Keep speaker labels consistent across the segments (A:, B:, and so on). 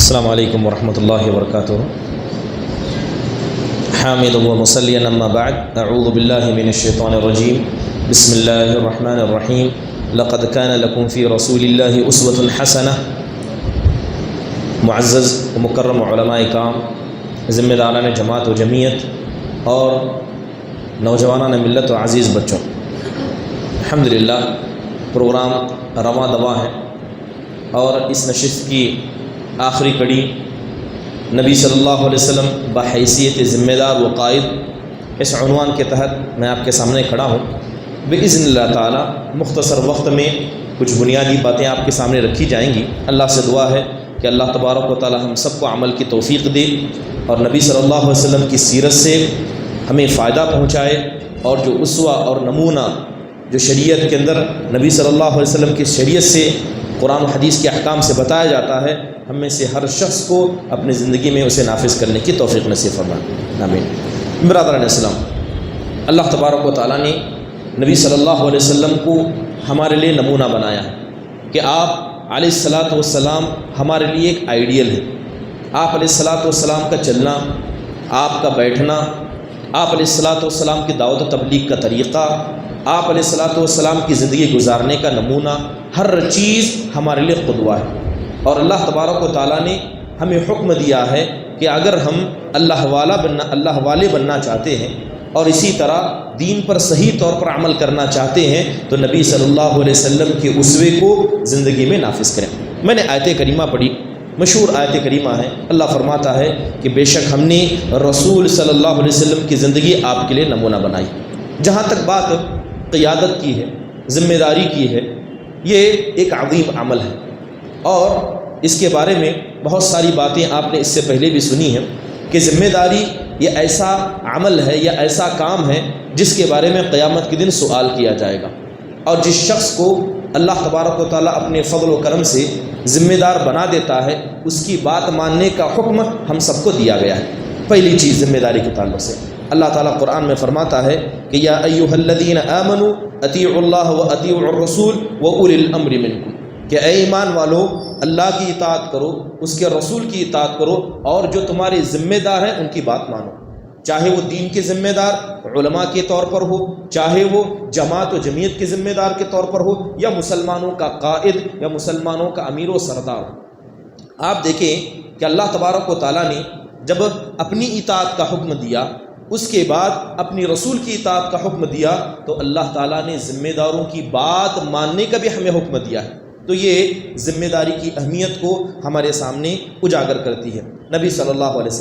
A: السلام علیکم ورحمۃ اللہ وبرکاتہ۔ حامد و مصلیًا اما بعد، اعوذ باللہ من الشیطان الرجیم، بسم اللہ الرحمن الرحیم۔ لقد کان لکم فی رسول اللہ اسوۃ حسنہ۔ معزز و مکرم علماء کرام، ذمہ داران جماعت و جمعیت اور نوجوانان ملت و عزیز بچوں، الحمدللہ پروگرام رواں دواں ہے اور اس نشست کی آخری کڑی نبی صلی اللہ علیہ وسلم بحیثیت ذمہ دار و قائد، اس عنوان کے تحت میں آپ کے سامنے کھڑا ہوں۔ باذن اللہ تعالی مختصر وقت میں کچھ بنیادی باتیں آپ کے سامنے رکھی جائیں گی۔ اللہ سے دعا ہے کہ اللہ تبارک و تعالی ہم سب کو عمل کی توفیق دے اور نبی صلی اللہ علیہ وسلم کی سیرت سے ہمیں فائدہ پہنچائے، اور جو اسوہ اور نمونہ جو شریعت کے اندر نبی صلی اللہ علیہ وسلم کی شریعت سے، قرآن و حدیث کے احکام سے بتایا جاتا ہے، ہم میں سے ہر شخص کو اپنی زندگی میں اسے نافذ کرنے کی توفیق نصیب فرمائے، آمین۔ برادران اسلام، اللہ تبارک و تعالیٰ نے نبی صلی اللہ علیہ وسلم کو ہمارے لیے نمونہ بنایا ہے کہ آپ علیہ الصلاۃ والسلام ہمارے لیے ایک آئیڈیل ہے۔ آپ علیہ الصلاۃ والسلام کا چلنا، آپ کا بیٹھنا، آپ علیہ الصلاۃ والسلام کی دعوت و تبلیغ کا طریقہ، آپ علیہ الصلاۃ والسلام کی زندگی گزارنے کا نمونہ، ہر چیز ہمارے لیے قدوہ ہے۔ اور اللہ تبارک و تعالیٰ نے ہمیں حکم دیا ہے کہ اگر ہم اللہ والے بننا چاہتے ہیں اور اسی طرح دین پر صحیح طور پر عمل کرنا چاہتے ہیں تو نبی صلی اللہ علیہ وسلم کے اسوے کو زندگی میں نافذ کریں۔ میں نے آیت کریمہ پڑھی، مشہور آیت کریمہ ہے۔ اللہ فرماتا ہے کہ بے شک ہم نے رسول صلی اللہ علیہ وسلم کی زندگی آپ کے لیے نمونہ بنائی۔ جہاں تک بات قیادت کی ہے، ذمہ داری کی ہے، یہ ایک عظیم عمل ہے اور اس کے بارے میں بہت ساری باتیں آپ نے اس سے پہلے بھی سنی ہیں کہ ذمہ داری یہ ایسا عمل ہے یا ایسا کام ہے جس کے بارے میں قیامت کے دن سوال کیا جائے گا، اور جس شخص کو اللہ تبارک و تعالیٰ اپنے فضل و کرم سے ذمہ دار بنا دیتا ہے، اس کی بات ماننے کا حکم ہم سب کو دیا گیا ہے۔ پہلی چیز ذمہ داری کے تعلق سے اللہ تعالیٰ قرآن میں فرماتا ہے کہ یا ایھا الذین آمنوا اطیعوا اللہ واطیعوا الرسول واولی الامر منکم، کہ اے ایمان والو اللہ کی اطاعت کرو، اس کے رسول کی اطاعت کرو، اور جو تمہارے ذمہ دار ہیں ان کی بات مانو، چاہے وہ دین کے ذمہ دار علماء کے طور پر ہو، چاہے وہ جماعت و جمعیت کے ذمہ دار کے طور پر ہو، یا مسلمانوں کا قائد یا مسلمانوں کا امیر و سردار ہو۔ آپ دیکھیں کہ اللہ تبارک و تعالیٰ نے جب اپنی اطاعت کا حکم دیا، اس کے بعد اپنی رسول کی اطاعت کا حکم دیا، تو اللہ تعالیٰ نے ذمہ داروں کی بات ماننے کا بھی ہمیں حکم دیا ہے۔ تو یہ ذمہ داری کی اہمیت کو ہمارے سامنے اجاگر کرتی ہے۔ نبی صلی اللہ علیہ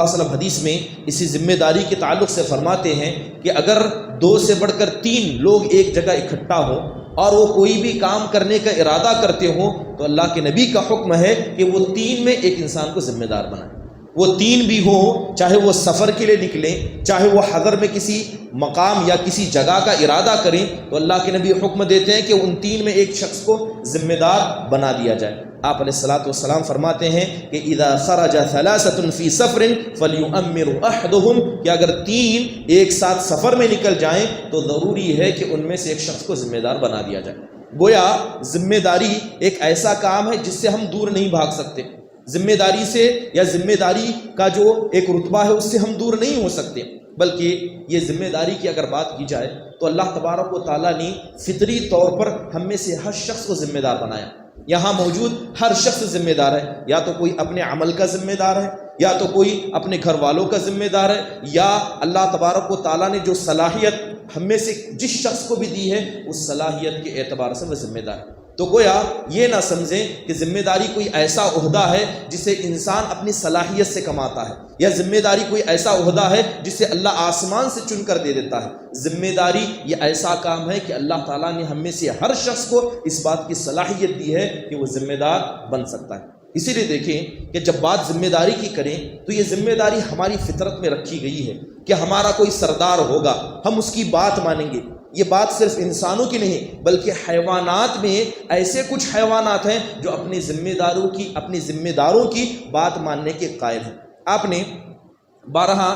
A: وسلم حدیث میں اسی ذمہ داری کے تعلق سے فرماتے ہیں کہ اگر 2 سے بڑھ کر 3 لوگ ایک جگہ اکٹھا ہوں اور وہ کوئی بھی کام کرنے کا ارادہ کرتے ہوں تو اللہ کے نبی کا حکم ہے کہ وہ 3 میں ایک انسان کو ذمہ دار بنائیں۔ وہ 3 بھی ہوں، چاہے وہ سفر کے لیے نکلیں، چاہے وہ حضر میں کسی مقام یا کسی جگہ کا ارادہ کریں، تو اللہ کے نبی حکم دیتے ہیں کہ ان 3 میں ایک شخص کو ذمہ دار بنا دیا جائے۔ آپ علیہ الصلاۃ والسلام فرماتے ہیں کہ اذا خرج 3 فی سفر فلیؤمر احدهم، کہ اگر 3 ایک ساتھ سفر میں نکل جائیں تو ضروری ہے کہ ان میں سے ایک شخص کو ذمہ دار بنا دیا جائے۔ گویا ذمہ داری ایک ایسا کام ہے جس سے ہم دور نہیں بھاگ سکتے۔ ذمہ داری سے یا ذمہ داری کا جو ایک رتبہ ہے اس سے ہم دور نہیں ہو سکتے، بلکہ یہ ذمہ داری کی اگر بات کی جائے تو اللہ تبارک و تعالیٰ نے فطری طور پر ہم میں سے ہر شخص کو ذمہ دار بنایا۔ یہاں موجود ہر شخص ذمہ دار ہے، یا تو کوئی اپنے عمل کا ذمہ دار ہے، یا تو کوئی اپنے گھر والوں کا ذمہ دار ہے، یا اللہ تبارک و تعالیٰ نے جو صلاحیت ہم میں سے جس شخص کو بھی دی ہے اس صلاحیت کے اعتبار سے وہ ذمہ دار ہے۔ تو گویا یہ نہ سمجھیں کہ ذمہ داری کوئی ایسا عہدہ ہے جسے انسان اپنی صلاحیت سے کماتا ہے، یا ذمہ داری کوئی ایسا عہدہ ہے جسے اللہ آسمان سے چن کر دے دیتا ہے۔ ذمہ داری یہ ایسا کام ہے کہ اللہ تعالیٰ نے ہم میں سے ہر شخص کو اس بات کی صلاحیت دی ہے کہ وہ ذمہ دار بن سکتا ہے۔ اسی لیے دیکھیں کہ جب بات ذمہ داری کی کریں تو یہ ذمہ داری ہماری فطرت میں رکھی گئی ہے کہ ہمارا کوئی سردار ہوگا، ہم اس کی بات مانیں گے۔ یہ بات صرف انسانوں کی نہیں بلکہ حیوانات میں ایسے کچھ حیوانات ہیں جو اپنے ذمہ داروں کی بات ماننے کے قائل ہیں۔ آپ نے بارہا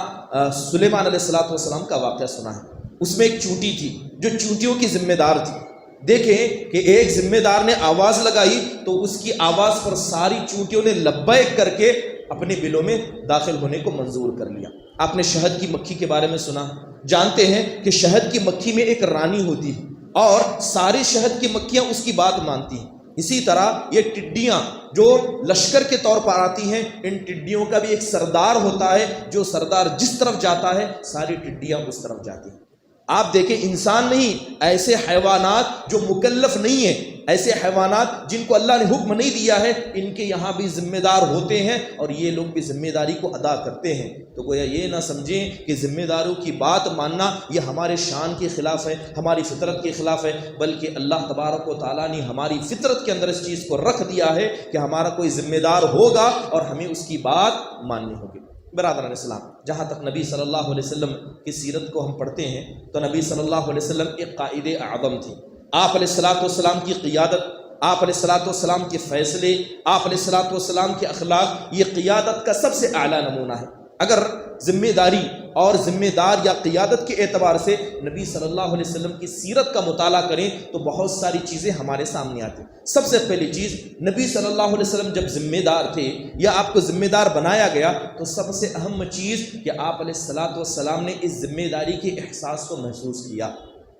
A: سلیمان علیہ السلام کا واقعہ سنا ہے۔ اس میں ایک چونٹی تھی جو چونٹیوں کی ذمہ دار تھی، دیکھیں کہ ایک ذمہ دار نے آواز لگائی تو اس کی آواز پر ساری چونٹیوں نے لبیک کر کے اپنے بلوں میں داخل ہونے کو منظور کر لیا۔ آپ نے شہد کی مکھی کے بارے میں سنا، جانتے ہیں کہ شہد کی مکھی میں ایک رانی ہوتی ہے اور ساری شہد کی مکھیاں اس کی بات مانتی ہیں۔ اسی طرح یہ ٹڈیاں جو لشکر کے طور پر آتی ہیں، ان ٹڈیوں کا بھی ایک سردار ہوتا ہے، جو سردار جس طرف جاتا ہے ساری ٹڈیاں اس طرف جاتی ہیں۔ آپ دیکھیں انسان نہیں، ایسے حیوانات جو مکلف نہیں ہیں، ایسے حیوانات جن کو اللہ نے حکم نہیں دیا ہے، ان کے یہاں بھی ذمہ دار ہوتے ہیں اور یہ لوگ بھی ذمہ داری کو ادا کرتے ہیں۔ تو گویا یہ نہ سمجھیں کہ ذمہ داروں کی بات ماننا یہ ہمارے شان کے خلاف ہے، ہماری فطرت کے خلاف ہے، بلکہ اللہ تبارک و تعالیٰ نے ہماری فطرت کے اندر اس چیز کو رکھ دیا ہے کہ ہمارا کوئی ذمہ دار ہوگا اور ہمیں اس کی بات ماننی ہوگی۔ برادران اسلام، جہاں تک نبی صلی اللہ علیہ وسلم کی سیرت کو ہم پڑھتے ہیں تو نبی صلی اللہ علیہ وسلم ایک قائد اعظم تھے۔ آپ علیہ الصلوۃ والسلام کی قیادت، آپ علیہ الصلوۃ والسلام کے فیصلے، آپ علیہ الصلوۃ والسلام کے اخلاق، یہ قیادت کا سب سے اعلیٰ نمونہ ہے۔ اگر ذمہ داری اور ذمہ دار یا قیادت کے اعتبار سے نبی صلی اللہ علیہ وسلم کی سیرت کا مطالعہ کریں تو بہت ساری چیزیں ہمارے سامنے آتی ہیں۔ سب سے پہلی چیز، نبی صلی اللہ علیہ وسلم جب ذمہ دار تھے یا آپ کو ذمہ دار بنایا گیا تو سب سے اہم چیز کہ آپ علیہ الصلوۃ والسلام نے اس ذمہ داری کے احساس کو محسوس کیا۔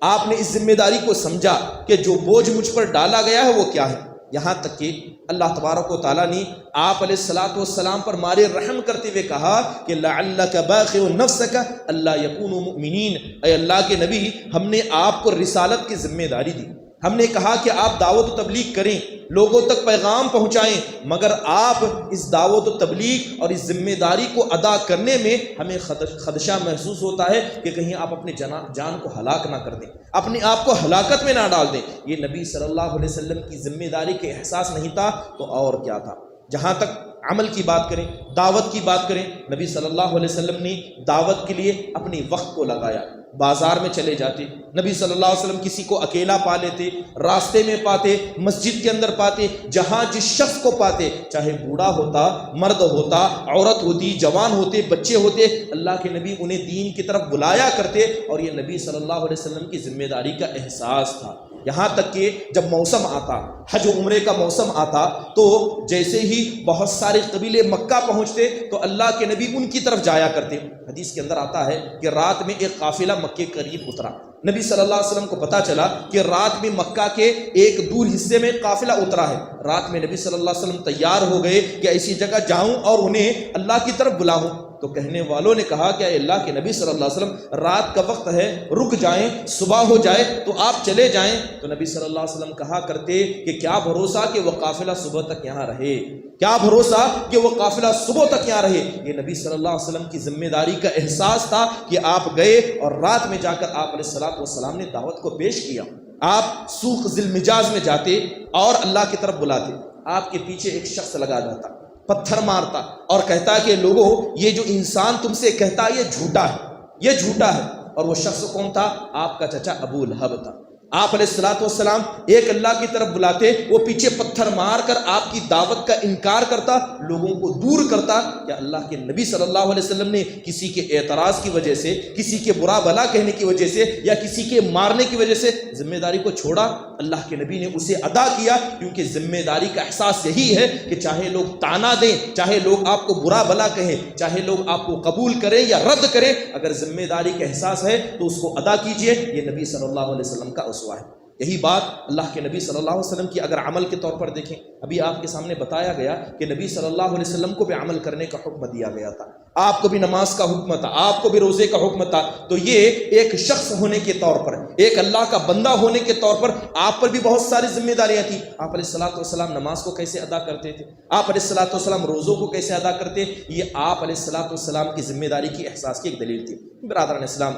A: آپ نے اس ذمہ داری کو سمجھا کہ جو بوجھ مجھ پر ڈالا گیا ہے وہ کیا ہے۔ یہاں تک کہ اللہ تبارک و تعالیٰ نے آپ علیہ الصلوۃ والسلام پر مارے رحم کرتے ہوئے کہا کہ لعلک باخع نفسک الا یکونوا مؤمنین، اے اللہ کے نبی، ہم نے آپ کو رسالت کی ذمہ داری دی، ہم نے کہا کہ آپ دعوت و تبلیغ کریں، لوگوں تک پیغام پہنچائیں، مگر آپ اس دعوت و تبلیغ اور اس ذمہ داری کو ادا کرنے میں ہمیں خدشہ محسوس ہوتا ہے کہ کہیں آپ اپنے جان کو ہلاک نہ کر دیں، اپنے آپ کو ہلاکت میں نہ ڈال دیں۔ یہ نبی صلی اللہ علیہ وسلم کی ذمہ داری کے احساس نہیں تھا تو اور کیا تھا۔ جہاں تک عمل کی بات کریں، دعوت کی بات کریں، نبی صلی اللہ علیہ وسلم نے دعوت کے لیے اپنی وقت کو لگایا۔ بازار میں چلے جاتے، نبی صلی اللہ علیہ وسلم کسی کو اکیلا پا لیتے، راستے میں پاتے، مسجد کے اندر پاتے، جہاں جس شخص کو پاتے، چاہے بوڑھا ہوتا، مرد ہوتا، عورت ہوتی، جوان ہوتے، بچے ہوتے، اللہ کے نبی انہیں دین کی طرف بلایا کرتے اور یہ نبی صلی اللہ علیہ وسلم کی ذمہ داری کا احساس تھا۔ یہاں تک کہ جب موسم آتا، حج و عمرے کا موسم آتا، تو جیسے ہی بہت سارے قبیلے مکہ پہنچتے تو اللہ کے نبی ان کی طرف جایا کرتے۔ حدیث کے اندر آتا ہے کہ رات میں ایک قافلہ مکے قریب اترا، نبی صلی اللہ علیہ وسلم کو پتا چلا کہ رات میں مکہ کے ایک دور حصے میں قافلہ اترا ہے۔ رات میں نبی صلی اللہ علیہ وسلم تیار ہو گئے کہ ایسی جگہ جاؤں اور انہیں اللہ کی طرف بلاؤں، تو کہنے والوں نے کہا کہ اے اللہ کے نبی صلی اللہ علیہ وسلم، رات کا وقت ہے، رک جائیں، صبح ہو جائے تو آپ چلے جائیں۔ تو نبی صلی اللہ علیہ وسلم کہا کرتے کہ کیا بھروسہ کہ وہ قافلہ صبح تک یہاں رہے، کیا بھروسہ کہ وہ قافلہ صبح تک یہاں رہے۔ یہ نبی صلی اللہ علیہ وسلم کی ذمہ داری کا احساس تھا کہ آپ گئے اور رات میں جا کر آپ علیہ الصلوۃ والسلام نے دعوت کو پیش کیا۔ آپ سوق ذی المجاز میں جاتے اور اللہ کی طرف بلاتے، آپ کے پیچھے ایک شخص لگا جاتا، پتھر مارتا اور کہتا کہ لوگوں، یہ جو انسان تم سے کہتا ہے یہ جھوٹا ہے، یہ جھوٹا ہے۔ اور وہ شخص کون تھا؟ آپ کا چچا ابو لہب تھا۔ آپ علیہ الصلوۃ والسلام ایک اللہ کی طرف بلاتے، وہ پیچھے پتھر مار کر آپ کی دعوت کا انکار کرتا، لوگوں کو دور کرتا۔ کیا اللہ کے نبی صلی اللہ علیہ وسلم نے کسی کے اعتراض کی وجہ سے، کسی کے برا بھلا کہنے کی وجہ سے یا کسی کے مارنے کی وجہ سے ذمہ داری کو چھوڑا؟ اللہ کے نبی نے اسے ادا کیا، کیونکہ ذمہ داری کا احساس یہی ہے کہ چاہے لوگ تانا دیں، چاہے لوگ آپ کو برا بھلا کہیں، چاہے لوگ آپ کو قبول کریں یا رد کریں، اگر ذمہ داری کا احساس ہے تو اس کو ادا کیجئے۔ یہ نبی صلی اللہ علیہ وسلم کا اسوہ ہے۔ یہی بات اللہ کے نبی صلی اللہ علیہ وسلم کی اگر عمل کے طور پر دیکھیں، ابھی آپ کے سامنے بتایا گیا کہ نبی صلی اللہ علیہ وسلم کو بھی عمل کرنے کا حکم دیا گیا تھا، آپ کو بھی نماز کا حکم تھا، آپ کو بھی روزے کا حکم تھا۔ تو یہ ایک شخص ہونے کے طور پر، ایک اللہ کا بندہ ہونے کے طور پر آپ پر بھی بہت ساری ذمہ داریاں تھیں۔ آپ علیہ الصلوۃ والسلام نماز کو کیسے ادا کرتے تھے، آپ علیہ الصلوۃ والسلام روزوں کو کیسے ادا کرتے، یہ آپ علیہ الصلوۃ والسلام کی ذمہ داری کی احساس کی ایک دلیل تھی۔ برادران اسلام،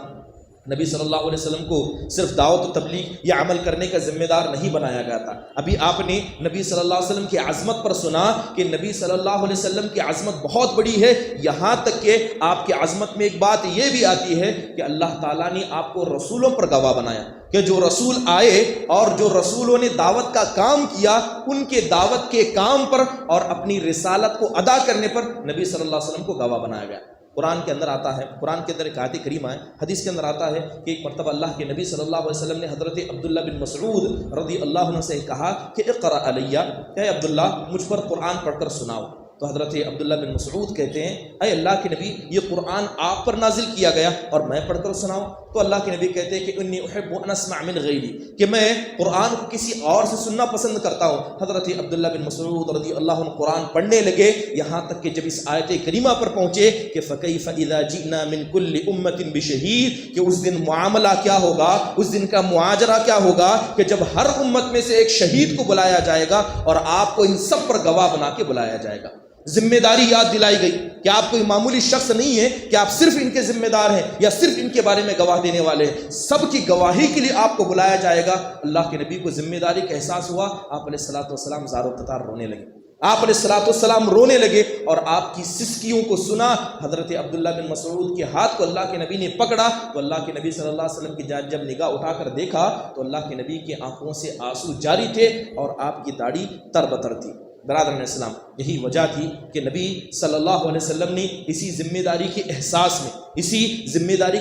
A: نبی صلی اللہ علیہ وسلم کو صرف دعوت و تبلیغ یا عمل کرنے کا ذمہ دار نہیں بنایا گیا تھا۔ ابھی آپ نے نبی صلی اللہ علیہ وسلم کی عظمت پر سنا کہ نبی صلی اللہ علیہ وسلم کی عظمت بہت بڑی ہے، یہاں تک کہ آپ کی عظمت میں ایک بات یہ بھی آتی ہے کہ اللہ تعالیٰ نے آپ کو رسولوں پر گواہ بنایا کہ جو رسول آئے اور جو رسولوں نے دعوت کا کام کیا، ان کے دعوت کے کام پر اور اپنی رسالت کو ادا کرنے پر نبی صلی اللہ علیہ وسلم کو گواہ بنایا گیا۔ قرآن کے اندر آتا ہے، قرآن کے اندر ایک آیت کریمہ ہے، حدیث کے اندر آتا ہے کہ ایک مرتبہ اللہ کے نبی صلی اللہ علیہ وسلم نے حضرت عبداللہ بن مسعود رضی اللہ عنہ سے کہا کہ اقرأ علیہ، اے عبداللہ مجھ پر قرآن پڑھ کر سناؤ۔ تو حضرت عبداللہ بن مسعود کہتے ہیں اے اللہ کے نبی یہ قرآن آپ پر نازل کیا گیا اور میں پڑھ کر سناؤں؟ تو اللہ کے نبی کہتے ہیں کہ انی احب ان اسمع من غیری، کہ میں قرآن کو کسی اور سے سننا پسند کرتا ہوں۔ حضرت عبداللہ بن مسعود رضی اللہ عنہ قرآن پڑھنے لگے، یہاں تک کہ جب اس آیت کریمہ پر پہنچے کہ فکیف اذا جئنا من کل امت بشہید، کہ اس دن معاملہ کیا ہوگا، اس دن کا معاجرہ کیا ہوگا کہ جب ہر امت میں سے ایک شہید کو بلایا جائے گا اور آپ کو ان سب پر گواہ بنا کے بلایا جائے گا۔ ذمہ داری یاد دلائی گئی کہ آپ کوئی معمولی شخص نہیں ہے کہ آپ صرف ان کے ذمہ دار ہیں یا صرف ان کے بارے میں گواہ دینے والے ہیں، سب کی گواہی کے لیے آپ کو بلایا جائے گا۔ اللہ کے نبی کو ذمہ داری کا احساس ہوا، آپ علیہ الصلوۃ والسلام زار و قطار رونے لگے، آپ علیہ الصلوۃ والسلام رونے لگے اور آپ کی سسکیوں کو سنا۔ حضرت عبداللہ بن مسعود کے ہاتھ کو اللہ کے نبی نے پکڑا تو اللہ کے نبی صلی اللہ علیہ وسلم کی جب نگاہ اٹھا کر دیکھا تو اللہ کے نبی کی آنکھوں سے آنسو جاری تھے اور آپ کی داڑھی تر بتر تھی۔ برادران اسلام، یہی وجہ تھی کہ نبی صلی اللہ علیہ وسلم نے اسی ذمہ داری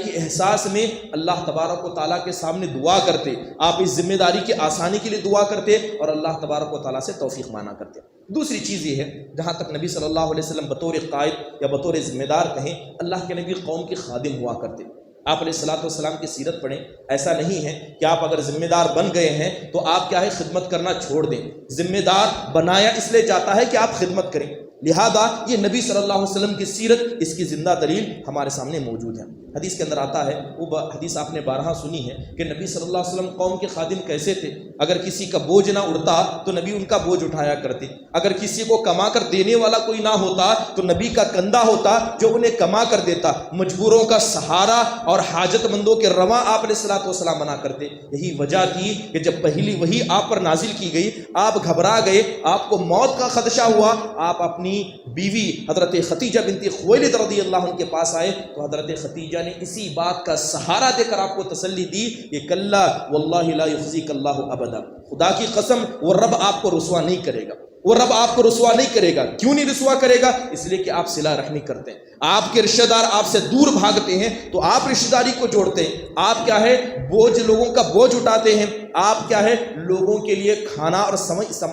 A: کے احساس میں اللہ تبارک و تعالیٰ کے سامنے دعا کرتے، آپ اس ذمہ داری کی آسانی کے لیے دعا کرتے اور اللہ تبارک و تعالیٰ سے توفیق مانگا کرتے۔ دوسری چیز یہ ہے، جہاں تک نبی صلی اللہ علیہ وسلم بطور قائد یا بطور ذمہ دار کہیں، اللہ کے نبی قوم کے خادم ہوا کرتے۔ آپ علیہ الصلوۃ والسلام کی سیرت پڑھیں، ایسا نہیں ہے کہ آپ اگر ذمہ دار بن گئے ہیں تو آپ کیا ہے خدمت کرنا چھوڑ دیں۔ ذمہ دار بنایا اس لیے جاتا ہے کہ آپ خدمت کریں، لہذا یہ نبی صلی اللہ علیہ وسلم کی سیرت، اس کی زندہ دلیل ہمارے سامنے موجود ہے۔ حدیث کے اندر آتا ہے، وہ حدیث آپ نے بارہا سنی ہے کہ نبی صلی اللہ علیہ وسلم قوم کے خادم کیسے تھے۔ اگر کسی کا بوجھ نہ اڑتا تو نبی ان کا بوجھ اٹھایا کرتے، اگر کسی کو کما کر دینے والا کوئی نہ ہوتا تو نبی کا کندھا ہوتا جو انہیں کما کر دیتا، مجبوروں کا سہارا اور حاجت مندوں کے رواں آپ علیہ الصلوۃ والسلام بنا کرتے۔ یہی وجہ تھی کہ جب پہلی وحی آپ پر نازل کی گئی آپ گھبرا گئے، آپ کو موت کا خدشہ ہوا، آپ اپنی بیوی حضرت خدیجہ بنت خویلد رضی اللہ عنہ کے پاس آئے تو حضرت خدیجہ نے اسی بات کا سہارا دے کر آپ کو تسلی دی کہ کلا واللہ لا یخزیک اللہ ابدا، خدا کی قسم وہ رب آپ کو رسوا نہیں کرے گا، وہ رب آپ کو رسوا نہیں کرے گا۔ کیوں نہیں رسوا کرے گا؟ اس لیے کہ آپ صلہ رحمی کرتے ہیں، آپ کے رشتہ دار آپ سے دور بھاگتے ہیں تو آپ رشتہ داری کو جوڑتے ہیں، آپ کیا ہے بوجھ، لوگوں کا بوجھ اٹھاتے ہیں، آپ کیا ہے لوگوں کے لیے کھانا اور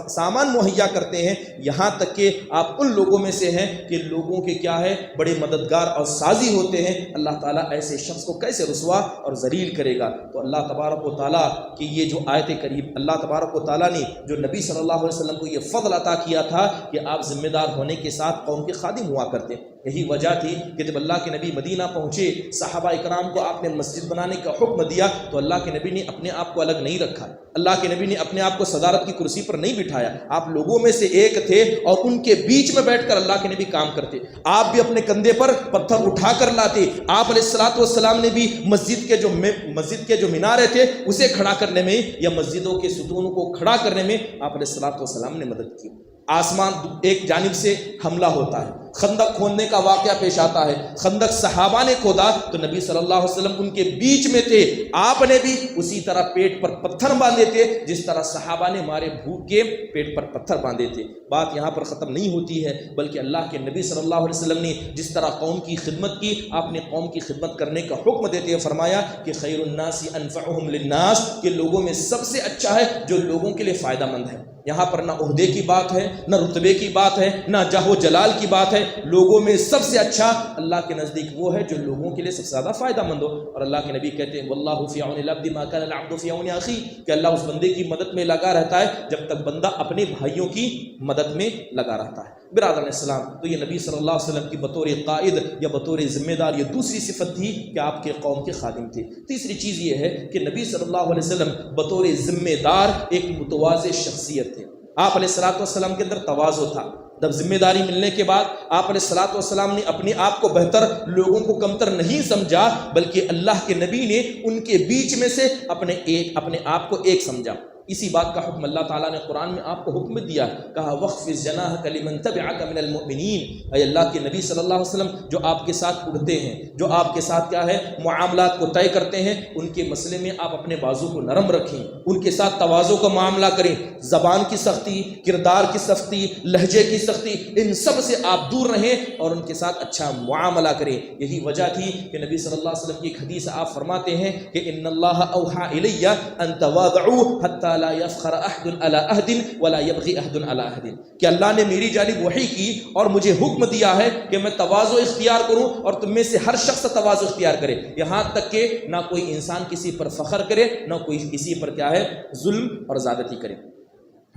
A: سامان مہیا کرتے ہیں، یہاں تک کہ آپ ان لوگوں میں سے ہیں کہ لوگوں کے کیا ہے بڑے مددگار اور سازی ہوتے ہیں۔ اللہ تعالیٰ ایسے شخص کو کیسے رسوا اور ذلیل کرے گا؟ تو اللہ تبارک و تعالیٰ کی یہ جو آیت کریم، اللہ تبارک و تعالیٰ نے جو نبی صلی اللہ علیہ وسلم کو یہ فضل عطا کیا تھا کہ آپ ذمہ دار ہونے کے ساتھ قوم کے خادم ہوا کرتے۔ یہی وجہ تھی کہ جب اللہ کے نبی مدینہ پہنچے، صحابہ اکرام کو آپ نے مسجد بنانے کا حکم دیا تو اللہ کے نبی نے اپنے آپ کو الگ نہیں رکھا، اللہ کے نبی نے اپنے آپ کو صدارت کی کرسی پر نہیں بٹھایا، آپ لوگوں میں سے ایک تھے اور ان کے بیچ میں بیٹھ کر اللہ کے نبی کام کرتے۔ آپ بھی اپنے کندھے پر پتھر اٹھا کر لاتے، آپ علیہ الصلوۃ والسلام نے بھی مسجد کے جو مینارے تھے اسے کھڑا کرنے میں یا مسجدوں کے ستونوں کو کھڑا کرنے میں آپ علیہ الصلوۃ والسلام نے مدد کی۔ آسمان ایک جانب سے حملہ ہوتا ہے، خندق کھودنے کا واقعہ پیش آتا ہے، خندق صحابہ نے کھودا تو نبی صلی اللہ علیہ وسلم ان کے بیچ میں تھے، آپ نے بھی اسی طرح پیٹ پر پتھر باندھے تھے جس طرح صحابہ نے مارے بھوک کے پیٹ پر پتھر باندھے تھے۔ بات یہاں پر ختم نہیں ہوتی ہے، بلکہ اللہ کے نبی صلی اللہ علیہ وسلم نے جس طرح قوم کی خدمت کی، آپ نے قوم کی خدمت کرنے کا حکم دیتے ہوئے فرمایا کہ خیر الناس انفعهم للناس، کہ لوگوں میں سب سے اچھا ہے جو لوگوں کے لیے فائدہ مند ہے۔ یہاں پر نہ عہدے کی بات ہے، نہ رتبے کی بات ہے، نہ جاہ و جلال کی بات ہے، لوگوں میں سب سے اچھا اللہ کے نزدیک وہ ہے جو لوگوں کے لیے سب سے زیادہ فائدہ مند ہو۔ اور اللہ کے نبی کہتے ہیں واللہ فی عون العبد ما کان العبد فی عون اخیہ، کہ اللہ اس بندے کی مدد میں لگا رہتا ہے جب تک بندہ اپنے بھائیوں کی مدد میں لگا رہتا ہے۔ برادران اسلام، تو یہ نبی صلی اللہ علیہ وسلم کی بطور قائد یا بطور ذمہ دار یہ دوسری صفت تھی کہ آپ کے قوم کے خادم تھے۔ تیسری چیز یہ ہے کہ نبی صلی اللہ علیہ وسلم بطور ذمہ دار ایک متواضع شخصیت تھے۔ آپ علیہ الصلوۃ والسلام کے اندر تواضع تھا۔ جب ذمہ داری ملنے کے بعد آپ علیہ الصلوۃ والسلام نے اپنے آپ کو بہتر، لوگوں کو کمتر نہیں سمجھا، بلکہ اللہ کے نبی نے ان کے بیچ میں سے اپنے آپ کو ایک سمجھا۔ اسی بات کا حکم اللہ تعالیٰ نے قرآن میں آپ کو حکم دیا، کہا وَخْفِضْ جَنَاحَكَ لِمَنْ تَبِعَكَ مِنَ الْمُؤْمِنِينَ، اے اللہ کے نبی صلی اللہ علیہ وسلم جو آپ کے ساتھ اڑتے ہیں، جو آپ کے ساتھ کیا ہے معاملات کو طے کرتے ہیں، ان کے مسئلے میں آپ اپنے بازو کو نرم رکھیں، ان کے ساتھ تواضع کا معاملہ کریں، زبان کی سختی، کردار کی سختی، لہجے کی سختی، ان سب سے آپ دور رہیں اور ان کے ساتھ اچھا معاملہ کریں۔ یہی وجہ تھی کہ نبی صلی اللہ علیہ وسلم کی ایک حدیث آپ فرماتے ہیں کہ ان اللہ اوحى الی ان تواضعوا حتى لا يفخر احد على احد ولا يبغي احد على احد، کہ اللہ نے میری جانب وحی کی اور مجھے حکم دیا ہے کہ میں تواضع اختیار کروں اور تم میں سے ہر شخص تواضع اختیار کرے، یہاں تک کہ نہ کوئی انسان کسی پر فخر کرے، نہ کوئی کسی پر کیا ہے ظلم اور زیادتی کرے۔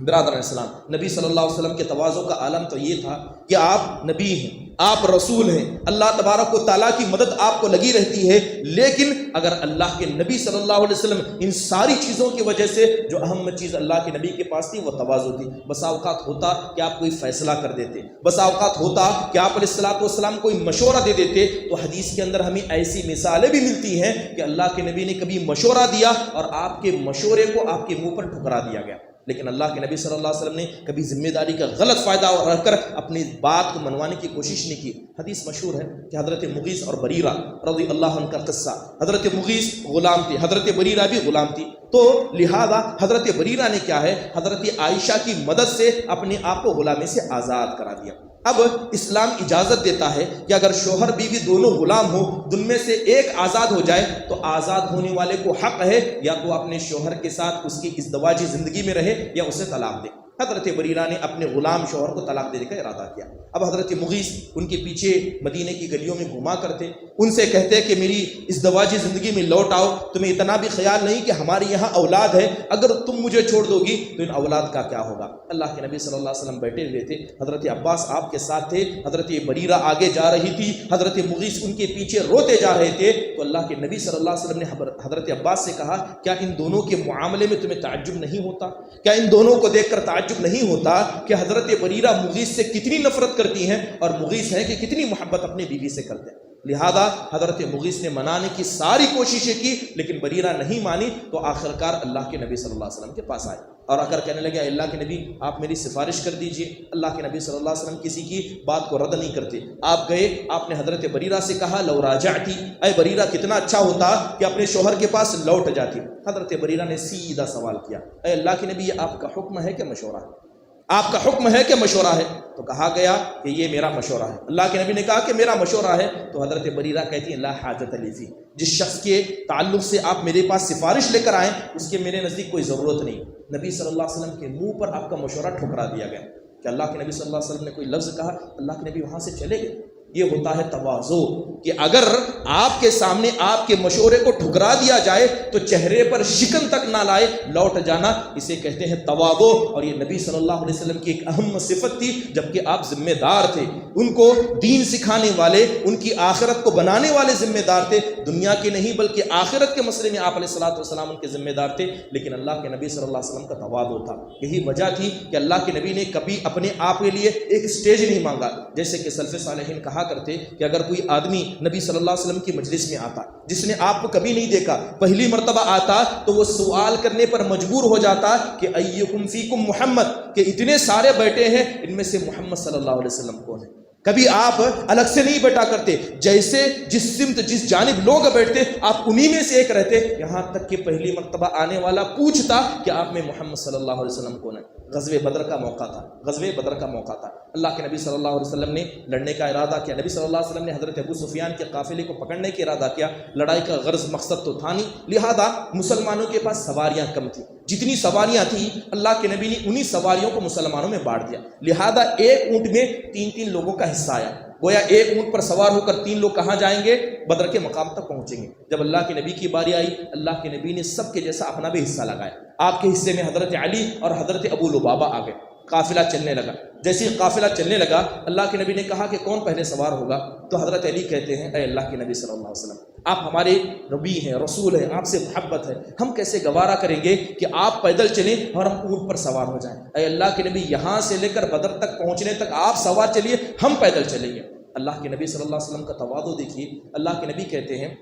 A: برادران اسلام، نبی صلی اللہ علیہ وسلم کے تواضع کا عالم تو یہ تھا کہ آپ نبی ہیں، آپ رسول ہیں، اللہ تبارک و تعالیٰ کی مدد آپ کو لگی رہتی ہے، لیکن اگر اللہ کے نبی صلی اللہ علیہ وسلم ان ساری چیزوں کی وجہ سے جو اہم چیز اللہ کے نبی کے پاس تھی وہ تواضع تھی، بسا اوقات ہوتا کہ آپ کوئی فیصلہ کر دیتے، بسا اوقات ہوتا کہ آپ علیہ الصلوۃ والسلام کوئی مشورہ دے دیتے، تو حدیث کے اندر ہمیں ایسی مثالیں بھی ملتی ہیں کہ اللہ کے نبی نے کبھی مشورہ دیا اور آپ کے مشورے کو آپ کے منہ پر ٹھکرا دیا گیا، لیکن اللہ کے نبی صلی اللہ علیہ وسلم نے کبھی ذمہ داری کا غلط فائدہ رکھ کر اپنی بات کو منوانے کی کوشش نہیں کی۔ حدیث مشہور ہے کہ حضرت مغیث اور بریرہ رضی اللہ عنہ کا قصہ، حضرت مغیث غلام تھے، حضرت بریرہ بھی غلام تھی، تو لہذا حضرت بریرہ نے کیا ہے حضرت عائشہ کی مدد سے اپنے آپ کو غلامی سے آزاد کرا دیا۔ اب اسلام اجازت دیتا ہے کہ اگر شوہر بیوی دونوں غلام ہو، ان میں سے ایک آزاد ہو جائے تو آزاد ہونے والے کو حق ہے یا تو اپنے شوہر کے ساتھ اس کی ازدواجی زندگی میں رہے یا اسے طلاق دے۔ حضرت بریرہ نے اپنے غلام شوہر کو طلاق دینے کا ارادہ کیا۔ اب حضرت مغیث ان کے پیچھے مدینے کی گلیوں میں گھوما کرتے، ان سے کہتے کہ میری ازدواجی زندگی میں لوٹ آؤ، تمہیں اتنا بھی خیال نہیں کہ ہمارے یہاں اولاد ہے، اگر تم مجھے چھوڑ دو گی تو ان اولاد کا کیا ہوگا؟ اللہ کے نبی صلی اللہ علیہ وسلم بیٹھے ہوئے تھے، حضرت عباس آپ کے ساتھ تھے، حضرت بریرہ آگے جا رہی تھی، حضرت مغیث ان کے پیچھے روتے جا رہے تھے، تو اللہ کے نبی صلی اللہ علیہ وسلم نے حضرت عباس سے کہا کیا ان دونوں کے معاملے میں تمہیں تعجب نہیں ہوتا؟ کیا ان دونوں کو دیکھ کر تعجب نہیں ہوتا کہ حضرت بریرہ مغیث سے کتنی نفرت کرتی ہیں اور مغیث ہے کہ کتنی محبت اپنی بیوی سے کرتے ہیں؟ لہذا حضرت مغیث نے منانے کی ساری کوششیں کی لیکن بریرہ نہیں مانی، تو آخرکار اللہ کے نبی صلی اللہ علیہ وسلم کے پاس آئے اور آ کر کہنے لگے اللہ کے نبی آپ میری سفارش کر دیجئے۔ اللہ کے نبی صلی اللہ علیہ وسلم کسی کی بات کو رد نہیں کرتے، آپ گئے، آپ نے حضرت بریرہ سے کہا لو راجعتی، اے بریرہ کتنا اچھا ہوتا کہ اپنے شوہر کے پاس لوٹ جاتی۔ حضرت بریرہ نے سیدھا سوال کیا، اے اللہ کے نبی یہ آپ کا حکم ہے کہ مشورہ ہے؟ آپ کا حکم ہے کہ مشورہ ہے؟ تو کہا گیا کہ یہ میرا مشورہ ہے۔ اللہ کے نبی نے کہا کہ میرا مشورہ ہے، تو حضرت بریرہ کہتی ہیں لا حاجت لی فی، جس شخص کے تعلق سے آپ میرے پاس سفارش لے کر آئیں اس کے میرے نزدیک کوئی ضرورت نہیں۔ نبی صلی اللہ علیہ وسلم کے منہ پر آپ کا مشورہ ٹھکرا دیا گیا کہ اللہ کے نبی صلی اللہ علیہ وسلم نے کوئی لفظ کہا، اللہ کے نبی وہاں سے چلے گئے۔ یہ ہوتا ہے تواضع کہ اگر آپ کے سامنے آپ کے مشورے کو ٹھکرا دیا جائے تو چہرے پر شکن تک نہ لائے، لوٹ جانا، اسے کہتے ہیں تواضع۔ اور یہ نبی صلی اللہ علیہ وسلم کی ایک اہم صفت تھی، جبکہ آپ ذمہ دار تھے، ان کو دین سکھانے والے، ان کی آخرت کو بنانے والے ذمہ دار تھے، دنیا کے نہیں بلکہ آخرت کے مسئلے میں آپ علیہ الصلوۃ والسلام ان کے ذمہ دار تھے، لیکن اللہ کے نبی صلی اللہ علیہ وسلم کا تواضع تھا۔ یہی وجہ تھی کہ اللہ کے نبی نے کبھی اپنے آپ کے لیے ایک سٹیج نہیں مانگا، جیسے کہ سلف صالحین کہا کرتے کہ اگر کوئی آدمی نبی صلی اللہ علیہ وسلم کی مجلس میں آتا جس نے آپ کو کبھی نہیں دیکھا، پہلی مرتبہ آتا تو وہ سوال کرنے پر مجبور ہو جاتا کہ ایکم فیکم محمد، کہ اتنے سارے بیٹھے ہیں ان میں سے محمد صلی اللہ علیہ وسلم کون ہے؟ کبھی آپ الگ سے نہیں بیٹھا کرتے، جیسے جس سمت جس جانب لوگ بیٹھتے آپ انہی میں سے ایک رہتے، یہاں تک کہ پہلی مرتبہ آنے والا پوچھتا کہ آپ میں محمد صلی اللہ علیہ وسلم کون ہے۔ غزوہ بدر کا موقع تھا، غزوہ بدر کا موقع تھا، اللہ کے نبی صلی اللہ علیہ وسلم نے لڑنے کا ارادہ کیا، نبی صلی اللہ علیہ وسلم نے حضرت ابو سفیان کے قافلے کو پکڑنے کا ارادہ کیا، لڑائی کا غرض مقصد تو تھا نہیں، لہذا مسلمانوں کے پاس سواریاں کم تھیں، جتنی سواریاں تھیں اللہ کے نبی نے انہی سواریوں کو مسلمانوں میں بانٹ دیا، لہذا ایک اونٹ میں تین لوگوں کا حصہ آیا، گویا ایک اونٹ پر سوار ہو کر 3 لوگ کہاں جائیں گے؟ بدر کے مقام تک پہنچیں گے۔ جب اللہ کے نبی کی باری آئی، اللہ کے نبی نے سب کے جیسا اپنا بھی حصہ لگایا، آپ کے حصے میں حضرت علی اور حضرت ابو لبابہ آ گئے، قافلہ چلنے لگا۔ جیسے ہی قافلہ چلنے لگا اللہ کے نبی نے کہا کہ کون پہلے سوار ہوگا؟ تو حضرت علی کہتے ہیں اے اللہ کے نبی صلی اللہ علیہ وسلم، آپ ہمارے نبی ہیں، رسول ہیں، آپ سے محبت ہے، ہم کیسے گوارا کریں گے کہ آپ پیدل چلیں اور ہم اونٹ پر سوار ہو جائیں؟ اے اللہ کے نبی یہاں سے لے کر بدر تک پہنچنے تک آپ سوار چلیے، ہم پیدل چلیں گے۔ اللہ کے نبی صلی اللہ علیہ وسلم کا تواضع دیکھیے، اللہ کے نبی کہتے ہیں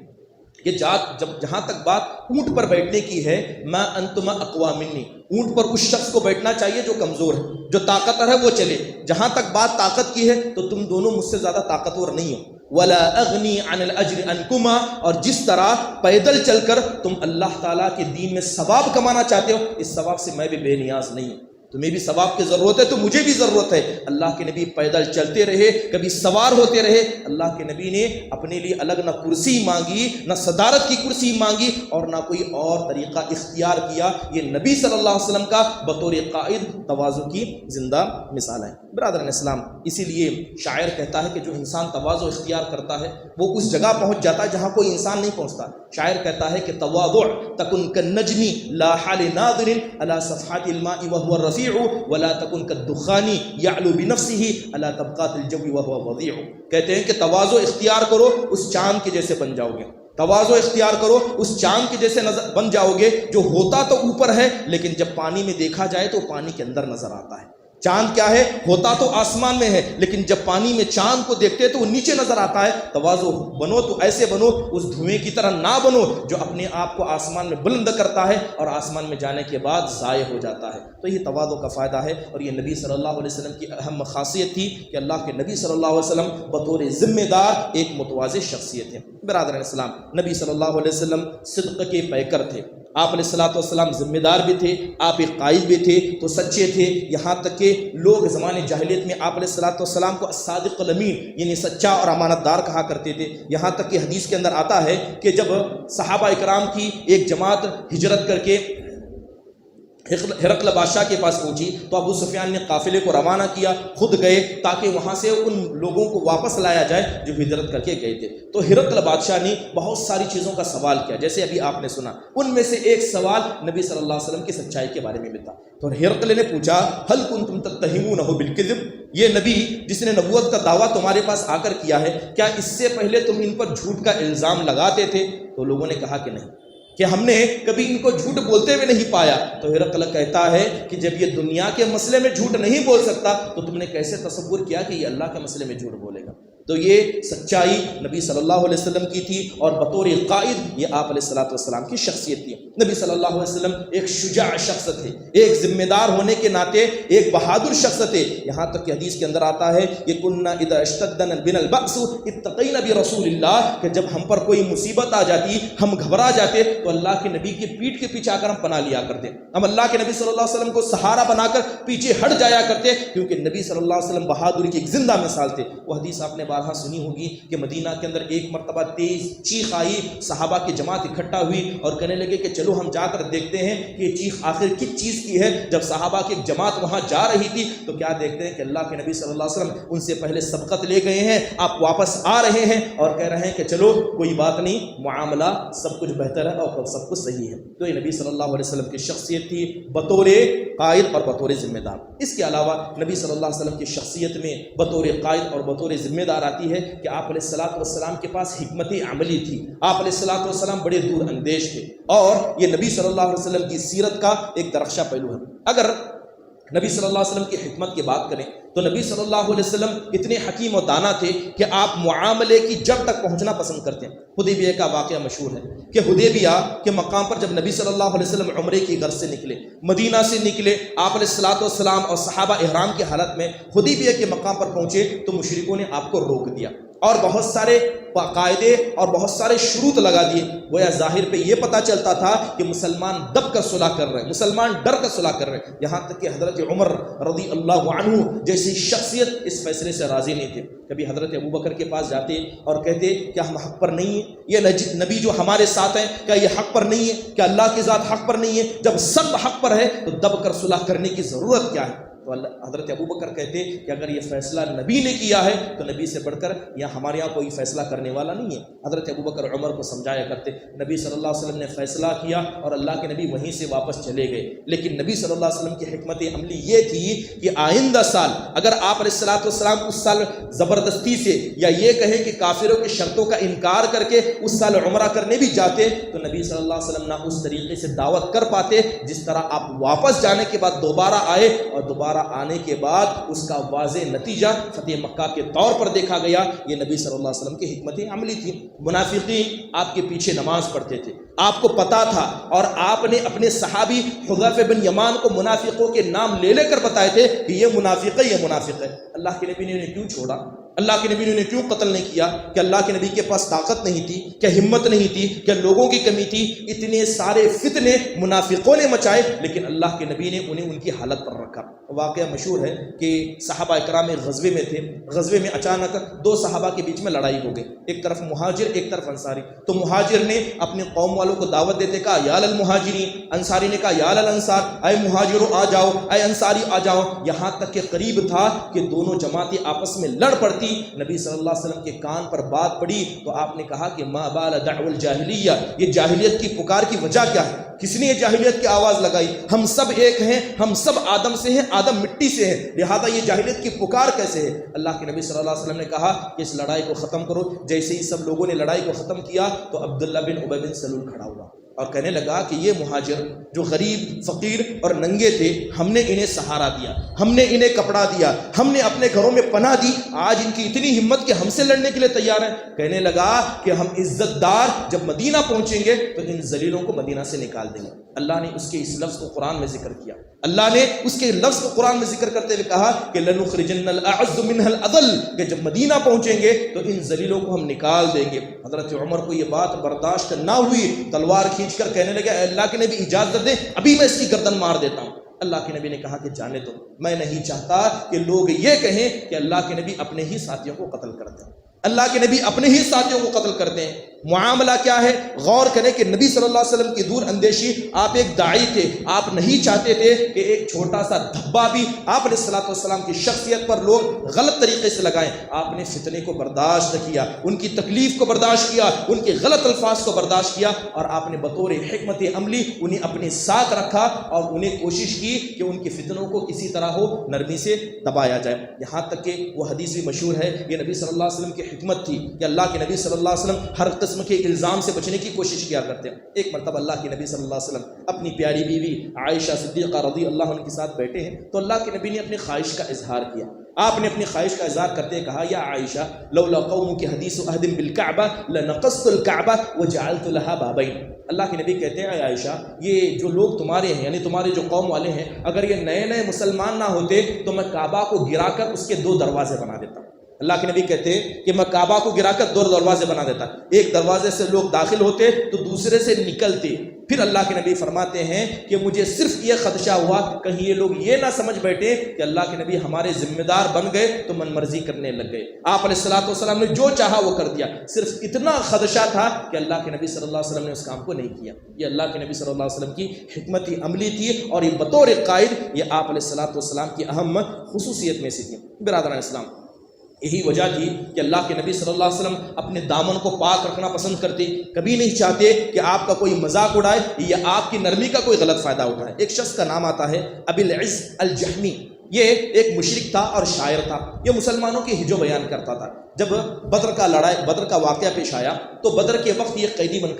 B: کہ جہاں تک بات اونٹ پر بیٹھنے کی ہے، ما انتما اقوا منی، اونٹ پر اس شخص کو بیٹھنا چاہیے جو کمزور ہے، جو طاقتور ہے وہ چلے. جہاں تک بات طاقت کی ہے تو تم دونوں مجھ سے زیادہ طاقتور نہیں ہو. ولا اغنی عن الاجر عنکما، اور جس طرح پیدل چل کر تم اللہ تعالیٰ کے دین میں ثواب کمانا چاہتے ہو، اس ثواب سے میں بھی بے نیاز نہیں ہوں. تمہیں بھی ثواب کی ضرورت ہے تو مجھے بھی ضرورت ہے. اللہ کے نبی پیدل چلتے رہے، کبھی سوار ہوتے رہے. اللہ کے نبی نے اپنے لیے الگ نہ کرسی مانگی، نہ صدارت کی کرسی مانگی، اور نہ کوئی اور طریقہ اختیار کیا. یہ نبی صلی اللہ علیہ وسلم کا بطور قائد تواضع کی زندہ مثال ہے. برادران اسلام، اسی لیے شاعر کہتا ہے کہ جو انسان تواضع اختیار کرتا ہے وہ اس جگہ پہنچ جاتا ہے جہاں کوئی انسان نہیں پہنچتا. شاعر کہتا ہے کہ تواضع تکن کالنجم لا حال ناظر على صفحات الماء وهو الرفيع ولا تكن كالدخان يعلو بنفسه على طبقات الجو وهو وضيع. کہتے ہیں کہ تواضع اختیار کرو، اس چاند کے جیسے بن جاؤ گے. تواضع اختیار کرو، اس چاند کے جیسے بن جاؤ گے جو ہوتا تو اوپر ہے لیکن جب پانی میں دیکھا جائے تو پانی کے اندر نظر آتا ہے. چاند کیا ہے؟ ہوتا تو آسمان میں ہے لیکن جب پانی میں چاند کو دیکھتے تو وہ نیچے نظر آتا ہے. تواضع بنو تو ایسے بنو، اس دھوئیں کی طرح نہ بنو جو اپنے آپ کو آسمان میں بلند کرتا ہے اور آسمان میں جانے کے بعد ضائع ہو جاتا ہے. تو یہ تواضع کا فائدہ ہے، اور یہ نبی صلی اللہ علیہ وسلم کی اہم خاصیت تھی کہ اللہ کے نبی صلی اللہ علیہ وسلم بطور ذمہ دار ایک متواضع شخصیت ہے. برادران اسلام، نبی صلی اللہ علیہ وسلم صدق کے پیکر تھے. آپ علیہ الصلوۃ والسلام ذمہ دار بھی تھے، آپ ایک قائد بھی تھے تو سچے تھے. یہاں تک کہ لوگ زمانے جاہلیت میں آپ علیہ الصلوۃ والسلام کو الصادق الامین یعنی سچا اور امانت دار کہا کرتے تھے. یہاں تک کہ حدیث کے اندر آتا ہے کہ جب صحابہ اکرام کی ایک جماعت ہجرت کر کے ہرقل بادشاہ کے پاس پہنچی تو ابو سفیان نے قافلے کو روانہ کیا، خود گئے تاکہ وہاں سے ان لوگوں کو واپس لایا جائے جو ہجرت کر کے گئے تھے. تو ہرقل بادشاہ نے بہت ساری چیزوں کا سوال کیا، جیسے ابھی آپ نے سنا. ان میں سے ایک سوال نبی صلی اللہ علیہ وسلم کی سچائی کے بارے میں بھی تھا. تو ہرقل نے پوچھا هل کنتم تتهمونه بالکذب، یہ نبی جس نے نبوت کا دعویٰ تمہارے پاس آ کر کیا ہے، کیا اس سے پہلے تم ان پر جھوٹ کا الزام لگاتے تھے؟ تو لوگوں نے کہا کہ نہیں، کہ ہم نے کبھی ان کو جھوٹ بولتے ہوئے نہیں پایا. تو ہرقل کہتا ہے کہ جب یہ دنیا کے مسئلے میں جھوٹ نہیں بول سکتا تو تم نے کیسے تصور کیا کہ یہ اللہ کے مسئلے میں جھوٹ بولے گا؟ تو یہ سچائی نبی صلی اللہ علیہ وسلم کی تھی، اور بطور قائد یہ آپ علیہ الصلوۃ والسلام کی شخصیت تھی. نبی صلی اللہ علیہ وسلم ایک شجاع شخص تھے، ایک ذمہ دار ہونے کے ناطے ایک بہادر شخص تھے. یہاں تک کہ حدیث کے اندر آتا ہے کہ کنا اذا اشتد بنا البأس اتقینا برسول اللہ، کہ جب ہم پر کوئی مصیبت آ جاتی، ہم گھبرا جاتے تو اللہ کے نبی کی پیٹھ کے پیچھے آ کر ہم پناہ لیا کرتے. ہم اللہ کے نبی صلی اللہ علیہ وسلم کو سہارا بنا کر پیچھے ہٹ جایا کرتے، کیونکہ نبی صلی اللہ علیہ وسلم بہادری کی ایک زندہ مثال تھے. وہ حدیث آپ نے بارہا سنی ہوگی کہ مدینہ کے اندر ایک مرتبہ تیز چیخ آئی، صحابہ کی جماعت اکٹھا ہوئی اور کہنے لگے کہ چلو ہم جا کر دیکھتے ہیں کہ یہ چیخ آخر کس چیز کی ہے. جب صحابہ کی ایک جماعت وہاں جا رہی تھی تو کیا دیکھتے ہیں کہ اللہ کے نبی صلی اللہ علیہ وسلم ان سے پہلے سبقت لے گئے ہیں، آپ واپس آ رہے ہیں اور کہہ رہے ہیں کہ چلو کوئی بات نہیں، معاملہ سب کچھ بہتر ہے اور سب کچھ صحیح ہے. تو یہ نبی صلی اللہ علیہ وسلم کی شخصیت تھی بطور قائد اور بطور ذمہ دار. اس کے علاوہ نبی صلی اللہ علیہ وسلم کی شخصیت میں بطور قائد اور بطور ذمہ دار آتی ہے کہ آپ علیہ الصلوۃ والسلام کے پاس حکمت عملی تھی. آپ علیہ الصلوۃ والسلام بڑے دور اندیش تھے، اور یہ نبی صلی اللہ علیہ وسلم کی سیرت کا ایک درخشاں پہلو ہے. اگر نبی صلی اللہ علیہ وسلم کی حکمت کی بات کریں تو نبی صلی اللہ علیہ وسلم اتنے حکیم و دانا تھے کہ آپ معاملے کی جڑ تک پہنچنا پسند کرتے ہیں. حدیبیہ کا واقعہ مشہور ہے کہ حدیبیہ کے مقام پر جب نبی صلی اللہ علیہ وسلم عمرے کی غرض سے نکلے، مدینہ سے نکلے، آپ علیہ الصلوۃ والسلام اور صحابہ احرام کی حالت میں حدیبیہ کے مقام پر پہنچے تو مشرکوں نے آپ کو روک دیا اور بہت سارے قاعدے اور بہت سارے شروط لگا دیے. گویا ظاہر پہ یہ پتہ چلتا تھا کہ مسلمان دب کر صلح کر رہے ہیں، مسلمان ڈر کر صلح کر رہے ہیں. یہاں تک کہ حضرت عمر رضی اللہ عنہ جیسی شخصیت اس فیصلے سے راضی نہیں تھے. کبھی حضرت ابوبکر کے پاس جاتے اور کہتے کیا ہم حق پر نہیں ہیں؟ یہ نبی جو ہمارے ساتھ ہیں کیا یہ حق پر نہیں ہے؟ کیا اللہ کی ذات حق پر نہیں ہے؟ جب سب حق پر ہے تو دب کر صلح کرنے کی ضرورت کیا ہے؟ تو حضرت ابوبکر کہتے کہ اگر یہ فیصلہ نبی نے کیا ہے تو نبی سے بڑھ کر یا ہمارے یہاں کوئی فیصلہ کرنے والا نہیں ہے. حضرت ابوبکر عمر کو سمجھایا کرتے. نبی صلی اللہ علیہ وسلم نے فیصلہ کیا اور اللہ کے نبی وہیں سے واپس چلے گئے. لیکن نبی صلی اللہ علیہ وسلم کی حکمت عملی یہ تھی کہ آئندہ سال اگر آپ علیہ الصلوۃ والسلام اس سال زبردستی سے یا یہ کہیں کہ کافروں کی شرطوں کا انکار کر کے اس سال عمرہ کرنے بھی جاتے تو نبی صلی اللہ علیہ وسلم نہ اس طریقے سے دعوت کر پاتے جس طرح آپ واپس جانے کے بعد دوبارہ آئے اور دوبارہ دوبارہ آنے کے بعد اس کا واضح نتیجہ فتح مکہ کے طور پر دیکھا گیا۔ یہ نبی صلی اللہ علیہ وسلم کی حکمت عملی تھی۔ منافقین آپ کے پیچھے نماز پڑھتے تھے، آپ کو پتا تھا، اور آپ نے اپنے صحابی حذیفہ بن یمان کو منافقوں کے نام لے لے کر بتائے تھے کہ یہ منافق ہے، یہ منافق ہے۔ اللہ کے نبی نے انہیں کیوں چھوڑا؟ اللہ کے نبی نے انہیں کیوں قتل نہیں کیا؟ کہ اللہ کے نبی کے پاس طاقت نہیں تھی؟ کیا ہمت نہیں تھی؟ کیا لوگوں کی کمی تھی؟ اتنے سارے فتنے منافقوں نے مچائے، لیکن اللہ کے نبی نے انہیں ان کی حالت پر رکھا۔ واقعہ مشہور ہے کہ صحابہ اکرام ایک غزوے میں تھے، غزوے میں اچانک دو صحابہ کے بیچ میں لڑائی ہو گئی، ایک طرف مہاجر ایک طرف انصاری۔ تو مہاجر نے اپنے قوم والوں کو دعوت دیتے کہا یا للمہاجرین، انصاری نے کہا یا للانصار، اے مہاجروں آ جاؤ، اے انصاری آ جاؤ۔ یہاں تک کہ قریب تھا کہ دونوں جماعتیں آپس میں لڑ پڑتی۔ نبی صلی اللہ علیہ وسلم کے کان پر بات پڑی تو آپ نے کہا کہ ما بال دعو الجاہلیہ، یہ جاہلیت کی پکار کی وجہ کیا ہے؟ کس نے یہ جاہلیت کی آواز لگائی؟ ہم سب ایک ہیں، ہم سب آدم سے ہیں، آدم مٹی سے ہیں، لہذا یہ جاہلیت کی پکار کیسے ہے؟ اللہ کے نبی صلی اللہ علیہ وسلم نے کہا کہ اس لڑائی کو ختم کرو۔ جیسے ہی سب لوگوں نے لڑائی کو ختم کیا تو عبداللہ بن ابی بن سلول کھڑا ہوا اور کہنے لگا کہ یہ مہاجر جو غریب فقیر اور ننگے تھے، ہم نے انہیں سہارا دیا، ہم نے انہیں کپڑا دیا، ہم نے اپنے گھروں میں پناہ دی، آج ان کی اتنی ہمت کہ ہم سے لڑنے کے لیے تیار ہیں۔ کہنے لگا کہ ہم عزت دار جب مدینہ پہنچیں گے تو ان ذلیلوں کو مدینہ سے نکال دیں گے۔ اللہ نے اس کے اس لفظ کو قرآن میں ذکر کیا، اللہ نے اس کے لفظ کو قرآن میں ذکر کرتے ہوئے کہا کہ لَنُخْرِجَنَّ الْأَعَزُّ مِنْهَا الْأَذَلَّ، کہ جب مدینہ پہنچیں گے تو ان ذلیلوں کو ہم نکال دیں گے۔ حضرت عمر کو یہ بات برداشت نہ ہوئی، تلوار کھینچ کر کہنے لگے اے اللہ کے نبی اجازت دیں، ابھی میں اس کی گردن مار دیتا ہوں۔ اللہ کے نبی نے کہا کہ جانے دو، میں نہیں چاہتا کہ لوگ یہ کہیں کہ اللہ کے نبی اپنے ہی ساتھیوں کو قتل کرتے ہیں، اللہ کے نبی اپنے ہی ساتھیوں کو قتل کرتے ہیں۔ معاملہ کیا ہے؟ غور کریں کہ نبی صلی اللہ علیہ وسلم کی دور اندیشی، آپ ایک داعی تھے، آپ نہیں چاہتے تھے کہ ایک چھوٹا سا دھبا بھی آپ علیہ الصلوۃ والسلام کی شخصیت پر لوگ غلط طریقے سے لگائیں۔ آپ نے فتنے کو برداشت کیا، ان کی تکلیف کو برداشت کیا، ان کے غلط الفاظ کو برداشت کیا، اور آپ نے بطور حکمت عملی انہیں اپنے ساتھ رکھا اور انہیں کوشش کی کہ ان کے فتنوں کو کسی طرح ہو نرمی سے دبایا جائے۔ یہاں تک کہ وہ حدیث بھی مشہور ہے، یہ نبی صلی اللہ علیہ وسلم کی حکمت تھی کہ اللہ کے نبی صلی اللہ علیہ وسلم ہر قسم کے الزام سے بچنے کی کوشش کیا کرتے ہیں۔ ایک مرتبہ اللہ کے نبی صلی اللہ علیہ وسلم اپنی پیاری بیوی عائشہ صدیقہ رضی اللہ عنہ کے ساتھ بیٹھے ہیں تو اللہ کے نبی نے اپنی خواہش کا اظہار کیا۔ آپ نے اپنی خواہش کا اظہار کرتے کہا یا عائشہ لولا قومک حدیث عہد بالکعبہ لنقصت الکعبہ وجعلت لها بابین۔ اللہ کے نبی کہتے ہیں اے عائشہ، یہ جو لوگ تمہارے ہیں یعنی تمہارے جو قوم والے ہیں، اگر یہ نئے نئے مسلمان نہ ہوتے تو میں کعبہ کو گرا کر اس کے 2 دروازے بنا دیتا۔ اللہ کے نبی کہتے ہیں کہ میں کعبہ کو گرا کر 2 دروازے بنا دیتا، ایک دروازے سے لوگ داخل ہوتے تو دوسرے سے نکلتے۔ پھر اللہ کے نبی فرماتے ہیں کہ مجھے صرف یہ خدشہ ہوا کہیں یہ لوگ یہ نہ سمجھ بیٹھے کہ اللہ کے نبی ہمارے ذمہ دار بن گئے تو من مرضی کرنے لگ گئے۔ آپ علیہ الصلوۃ والسلام نے جو چاہا وہ کر دیا، صرف اتنا خدشہ تھا کہ اللہ کے نبی صلی اللہ علیہ وسلم نے اس کام کو نہیں کیا۔ یہ اللہ کے نبی صلی اللہ علیہ وسلم کی حکمت عملی تھی، اور یہ بطور قائد یہ آپ علیہ الصلوۃ والسلام کی اہم خصوصیت میں سے تھی۔ برادران اسلام، یہی وجہ تھی کہ اللہ کے نبی صلی اللہ علیہ وسلم اپنے دامن کو پاک رکھنا پسند کرتے، کبھی نہیں چاہتے کہ آپ کا کوئی مذاق اڑائے یا آپ کی نرمی کا کوئی غلط فائدہ اٹھائے۔ ایک شخص کا نام آتا ہے ابی العز الجہمی، یہ ایک مشرک تھا اور شاعر تھا، یہ مسلمانوں کی ہجو بیان کرتا تھا۔ جب بدر کا واقعہ پیش آیا تو بدر کے وقت یہ قیدی بن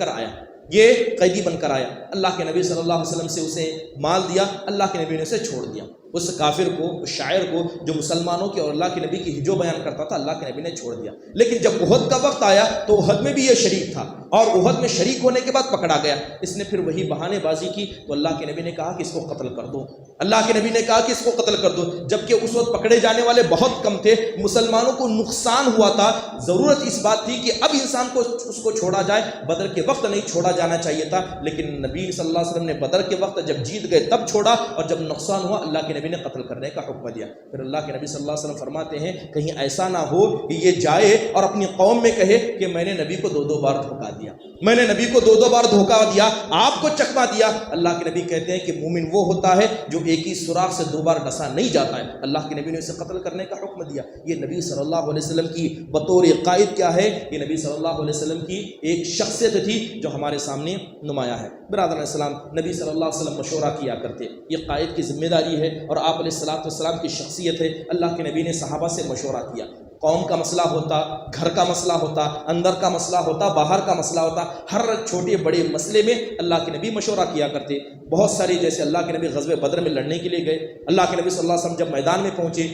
B: کر آیا، اللہ کے نبی صلی اللہ علیہ وسلم سے اسے مال دیا، اللہ کے نبی نے اسے چھوڑ دیا۔ اس کافر کو، اس شاعر کو جو مسلمانوں کے اور اللہ کے نبی کی ہجو بیان کرتا تھا، اللہ کے نبی نے چھوڑ دیا۔ لیکن جب احد کا وقت آیا تو احد میں بھی یہ شریک تھا، اور احد میں شریک ہونے کے بعد پکڑا گیا۔ اس نے پھر وہی بہانے بازی کی تو اللہ کے نبی نے کہا کہ اس کو قتل کر دو، اللہ کے نبی نے کہا کہ اس کو قتل کر دو، جبکہ اس وقت پکڑے جانے والے بہت کم تھے، مسلمانوں کو نقصان ہوا تھا۔ ضرورت اس بات تھی کہ اب انسان کو اس کو چھوڑا جائے، بدر کے وقت نہیں چھوڑا جانا چاہیے تھا، لیکن نبی صلی اللہ علیہ وسلم نے بدر کے وقت جب جیت گئے تب چھوڑا، اور جب نقصان ہوا اللہ کے نبی نے قتل کرنے کا حکم دیا۔ پھر اللہ کے نبی صلی اللہ علیہ وسلم فرماتے ہیں کہیں ایسا نہ ہو کہ یہ جائے اور اپنی قوم میں کہے کہ میں نے نبی کو 2 بار دھوکا دیا، میں نے نبی کو 2 بار دھوکا دیا، آپ کو چکما دیا۔ اللہ کے نبی کہتے ہیں کہ مومن وہ ہوتا ہے جو ایک ہی سوراخ سے 2 بار ڈسا نہیں جاتا ہے۔ اللہ کے نبی نے اسے قتل کرنے کا حکم دیا۔ یہ نبی صلی اللہ علیہ وسلم کی بطور قائد کیا ہے؟ یہ نبی صلی اللہ علیہ وسلم کی ایک شخصیت تھی جو ہمارے سامنے نمایاں ہے۔ برادران اسلام، نبی صلی اللہ علیہ وسلم مشورہ کیا کرتے، یہ قائد کی ذمہ داری ہے، اور آپ علیہ الصلوۃ والسلام کی شخصیت ہے۔ اللہ کے نبی نے صحابہ سے مشورہ کیا، قوم کا مسئلہ ہوتا، گھر کا مسئلہ ہوتا، اندر کا مسئلہ ہوتا، باہر کا مسئلہ ہوتا، ہر چھوٹے بڑے مسئلے میں اللہ کے نبی مشورہ کیا کرتے. بہت ساری جیسے اللہ کے نبی غزوہ بدر میں لڑنے کے لیے گئے، اللہ کے نبی صلی اللہ علیہ وسلم جب میدان میں پہنچے،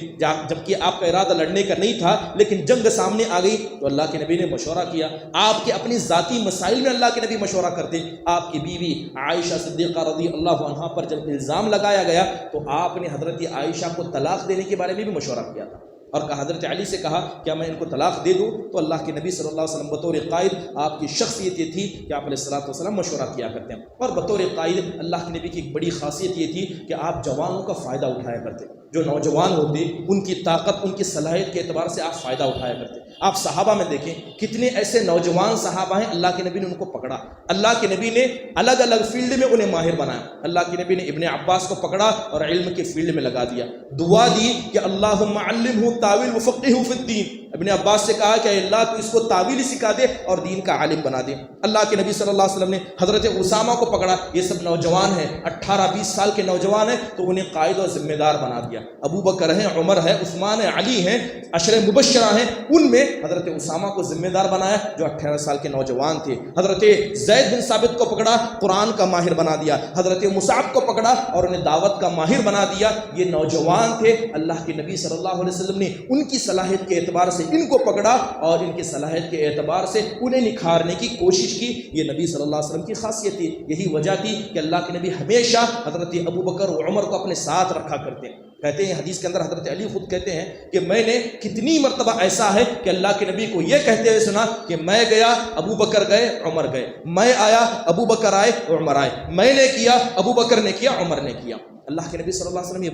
B: جبکہ آپ کا ارادہ لڑنے کا نہیں تھا لیکن جنگ سامنے آ گئی تو اللہ کے نبی نے مشورہ کیا. آپ کے اپنی ذاتی مسائل میں اللہ کے نبی مشورہ کرتے. آپ کی بیوی عائشہ صدیقہ رضی اللہ عنہا پر جب الزام لگایا گیا تو آپ نے حضرت عائشہ کو طلاق دینے کے بارے میں بھی مشورہ کیا تھا اور حضرت علی سے کہا کیا میں ان کو طلاق دے دوں؟ تو اللہ کے نبی صلی اللہ علیہ وسلم بطور قائد آپ کی شخصیت یہ تھی کہ آپ علیہ الصلوۃ والسلام مشورہ کیا کرتے ہیں. اور بطور قائد اللہ کے نبی کی ایک بڑی خاصیت یہ تھی کہ آپ جوانوں کا فائدہ اٹھایا کرتے. جو نوجوان ہوتے ان کی طاقت، ان کی صلاحیت کے اعتبار سے آپ فائدہ اٹھایا کرتے. آپ صحابہ میں دیکھیں کتنے ایسے نوجوان صحابہ ہیں اللہ کے نبی نے ان کو پکڑا. اللہ کے نبی نے الگ الگ فیلڈ میں انہیں ماہر بنایا. اللہ کے نبی نے ابن عباس کو پکڑا اور علم کے فیلڈ میں لگا دیا. دعا دی کہ اللہم علمہ تاویل وفقہہ فی الدین. ابن عباس سے کہا کہ اللہ تو اس کو تعویل سکھا دے اور دین کا عالم بنا دے. اللہ کے نبی صلی اللہ علیہ وسلم نے حضرت اسامہ کو پکڑا. یہ سب نوجوان ہیں، 18-20 سال کے نوجوان ہیں، تو انہیں قائد اور ذمہ دار بنا دیا. ابو بکر ہیں، عمر ہے، عثمان ہے، علی ہیں، عشرہ مبشرہ ہیں، ان میں حضرت اسامہ کو ذمہ دار بنایا جو 18 سال کے نوجوان تھے. حضرت زید بن ثابت کو پکڑا، قرآن کا ماہر بنا دیا. حضرت مصعب کو پکڑا اور انہیں دعوت کا ماہر بنا دیا. یہ نوجوان تھے، اللہ کے نبی صلی اللہ علیہ وسلم نے ان کی صلاحیت کے اعتبار سے ان کو پکڑا اور ان کی صلاحیت کے اعتبار سے انہیں نکھارنے کی کوشش کی. یہ نبی صلی اللہ علیہ وسلم کی خاصیت تھی. یہی وجہ تھی کہ اللہ کے نبی ہمیشہ حضرت ابو بکر و عمر کو اپنے ساتھ رکھا کرتے ہیں. کہتے ہیں حدیث کے اندر حضرت علی خود کہتے ہیں کہ میں نے کتنی مرتبہ ایسا ہے کہ اللہ کے نبی کو یہ کہتے ہوئے سنا کہ میں گیا ابو بکر گئے عمر گئے، میں آیا ابو بکر آئے عمر آئے، میں نے کیا ابو بکر نے کیا عمر نے کیا. اللہ کے نبی صلی اللہ علیہ وسلم یہ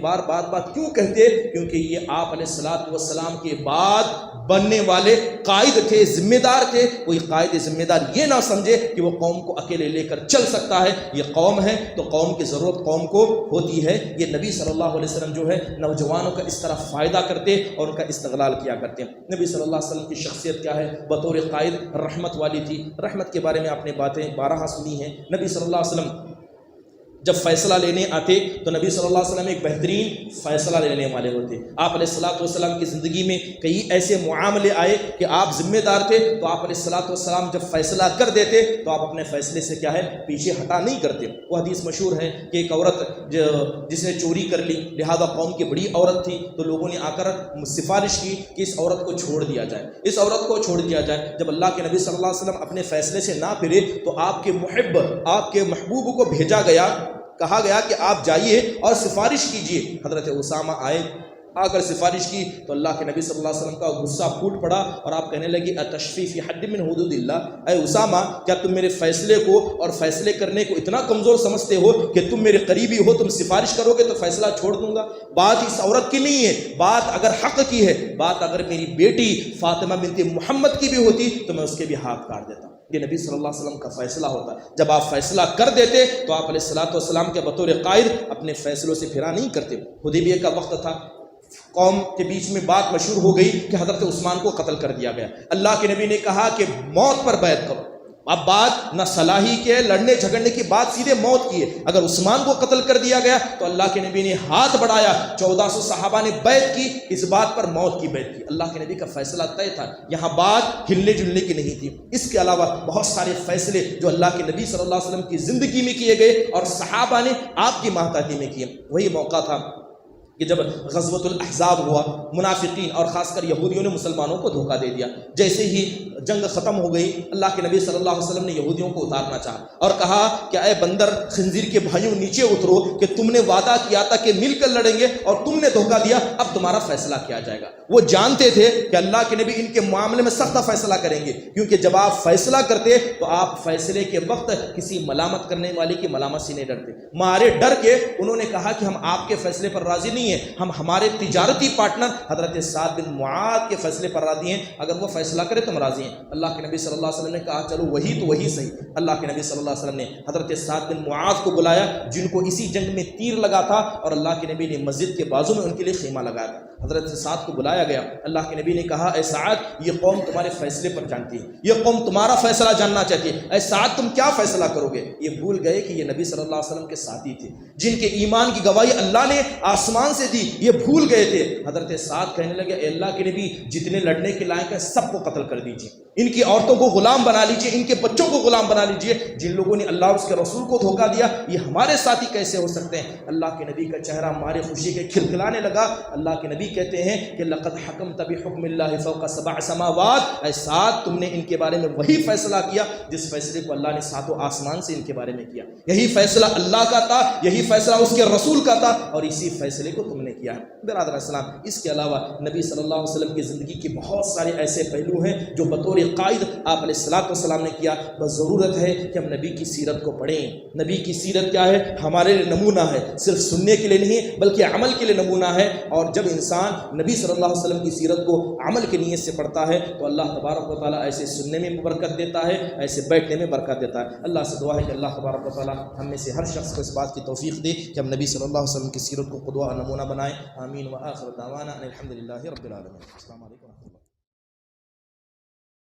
B: بات کیوں کہتے؟ کیونکہ یہ آپ علیہ الصلوۃ والسلام کے بعد بننے والے قائد تھے، ذمہ دار تھے. کوئی قائد ذمہ دار یہ نہ سمجھے کہ وہ قوم کو اکیلے لے کر چل سکتا ہے. یہ قوم ہے تو قوم کی ضرورت قوم کو ہوتی ہے. یہ نبی صلی اللہ علیہ وسلم جو ہے نوجوانوں کا اس طرح فائدہ کرتے اور ان کا استغلال کیا کرتے ہیں. نبی صلی اللہ علیہ وسلم کی شخصیت کیا ہے؟ بطور قائد رحمت والی تھی. رحمت کے بارے میں آپ نے باتیں بارہا سنی ہیں. نبی صلی اللہ علیہ وسلم جب فیصلہ لینے آتے تو نبی صلی اللہ علیہ وسلم ایک بہترین فیصلہ لینے والے ہوتے. آپ علیہ الصلوۃ والسلام کی زندگی میں کئی ایسے معاملے آئے کہ آپ ذمہ دار تھے تو آپ علیہ الصلوۃ والسلام جب فیصلہ کر دیتے تو آپ اپنے فیصلے سے کیا ہے پیچھے ہٹا نہیں کرتے. وہ حدیث مشہور ہے کہ ایک عورت جس نے چوری کر لی، لہذا قوم کی بڑی عورت تھی، تو لوگوں نے آ کر سفارش کی کہ اس عورت کو چھوڑ دیا جائے، اس عورت کو چھوڑ دیا جائے. جب اللہ کے نبی صلی اللہ علیہ وسلم اپنے فیصلے سے نہ پھرے تو آپ کے محب، آپ کے محبوب کو بھیجا گیا، کہا گیا کہ آپ جائیے اور سفارش کیجئے. حضرت اسامہ آئے، آ کر سفارش کی تو اللہ کے نبی صلی اللہ علیہ وسلم کا غصہ پھوٹ پڑا اور آپ کہنے لگی اتشفی فی حد من حدود اللہ. اے اسامہ، کیا تم میرے فیصلے کو اور فیصلے کرنے کو اتنا کمزور سمجھتے ہو کہ تم میرے قریبی ہو، تم سفارش کرو گے تو فیصلہ چھوڑ دوں گا؟ بات اس عورت کی نہیں ہے، بات اگر حق کی ہے، بات اگر میری بیٹی فاطمہ بنت محمد کی بھی ہوتی تو میں اس کے بھی ہاتھ کاٹ دیتا. یہ نبی صلی اللہ علیہ وسلم کا فیصلہ ہوتا ہے. جب آپ فیصلہ کر دیتے تو آپ علیہ الصلوۃ والسلام کے بطور قائد اپنے فیصلوں سے پھرا نہیں کرتے. حدیبیہ کا وقت تھا، قوم کے بیچ میں بات مشہور ہو گئی کہ حضرت عثمان کو قتل کر دیا گیا. اللہ کے نبی نے کہا کہ موت پر بیعت کرو. اب بات نہ صلاحی کے لڑنے جھگڑنے کی، بات سیدھے موت کی ہے. اگر عثمان کو قتل کر دیا گیا تو اللہ کے نبی نے ہاتھ بڑھایا، 1400 صحابہ نے بیعت کی، اس بات پر موت کی بیعت کی. اللہ کے نبی کا فیصلہ طے تھا، یہاں بات ہلنے جلنے کی نہیں تھی. اس کے علاوہ بہت سارے فیصلے جو اللہ کے نبی صلی اللہ علیہ وسلم کی زندگی میں کیے گئے اور صحابہ نے آپ کی ماتحتی میں کیے. وہی موقع تھا کہ جب غزوۃ الاحزاب ہوا، منافقین اور خاص کر یہودیوں نے مسلمانوں کو دھوکہ دے دیا. جیسے ہی جنگ ختم ہو گئی، اللہ کے نبی صلی اللہ علیہ وسلم نے یہودیوں کو اتارنا چاہا اور کہا کہ اے بندر خنزیر کے بھائیوں نیچے اترو، کہ تم نے وعدہ کیا تھا کہ مل کر لڑیں گے اور تم نے دھوکہ دیا، اب تمہارا فیصلہ کیا جائے گا. وہ جانتے تھے کہ اللہ کے نبی ان کے معاملے میں سخت فیصلہ کریں گے، کیونکہ جب آپ فیصلہ کرتے تو آپ فیصلے کے وقت کسی ملامت کرنے والے کی ملامت سے نہیں ڈرتے. مارے ڈر کے انہوں نے کہا کہ ہم آپ کے فیصلے پر راضی نہیں ہیں، ہم ہمارے تجارتی پارٹنر حضرت سعد بن معاذ کے فیصلے پر راضی ہیں، اگر وہ فیصلہ کرے تو ہم راضی ہیں. ہیں. اللہ کے نبی صلی اللہ علیہ وسلم نے کہا چلو وہی تو وہی صحیح. اللہ کے نبی صلی اللہ علیہ وسلم نے حضرت سعد بن معاذ کو بلایا جن کو اسی جنگ میں تیر لگا تھا اور اللہ کے نبی نے مسجد کے بازو میں ان کے لیے خیمہ لگایا تھا. حضرت سعد کو بلایا گیا. اللہ کے نبی نے کہا اے سعد یہ قوم تمہارے فیصلے پر جانتی ہے, یہ قوم تمہارا فیصلہ جاننا چاہتی ہے. اے سعد تم کیا فیصلہ کرو گے؟ یہ بھول گئے کہ یہ نبی صلی اللہ علیہ وسلم کے ساتھی تھے جن کے ایمان کی گواہی اللہ نے آسمان سے دی. یہ بھول گئے تھے. حضرت سعد کہنے لگے اے اللہ کے نبی جتنے لڑنے کے لائق ہیں سب کو قتل کر دیجیے, ان کی عورتوں کو غلام بنا لیجیے, ان کے بچوں کو غلام بنا لیجیے. جن لوگوں نے اللہ اور اس کے رسول کو دھوکہ دیا یہ ہمارے ساتھی کیسے ہو سکتے ہیں؟ اللہ کے نبی کا چہرہ ہمارے خوشی کے کھلکھلانے لگا. اللہ کے نبی کہتے ہیں کہ لقد حکمت بحکم اللہ فوق سبع سماوات. اے سعد تم نے ان کے بارے میں وہی فیصلہ کیا جس فیصلے کو اللہ نے ساتوں آسمان سے ان کے بارے میں کیا. یہی فیصلہ اللہ کا تھا, یہی فیصلہ اس کے رسول کا تھا اور اسی فیصلے کو تم نے کیا. برادر اسلام, اس کے علاوہ نبی صلی اللہ علیہ وسلم کی زندگی کے بہت سارے ایسے پہلو ہیں جو بطور قائد آپ علیہ السلام نے کیا. بس ضرورت ہے کہ ہم نبی کی سیرت کو پڑھیں. نبی کی سیرت کیا ہے؟ ہمارے لیے نمونہ ہے, صرف سننے کے لیے نہیں بلکہ عمل کے لیے نمونہ ہے. اور جب انسان نبی صلی اللہ علیہ وسلم کی سیرت کو عمل کی نیت سے پڑھتا ہے تو اللہ تبارک و تعالیٰ ایسے سننے میں برکت دیتا ہے, ایسے بیٹھنے میں برکت دیتا ہے. اللہ سے دعا ہے کہ اللہ تبارک و تعالیٰ ہم میں سے ہر شخص کو اس بات کی توفیق دے کہ ہم نبی صلی اللہ علیہ وسلم کی سیرت کو قدوہ و نمونہ بنائیں. آمین. وآخر دعوانا ان الحمد للہ رب العالمین. السلام علیکم و رحمۃ اللہ.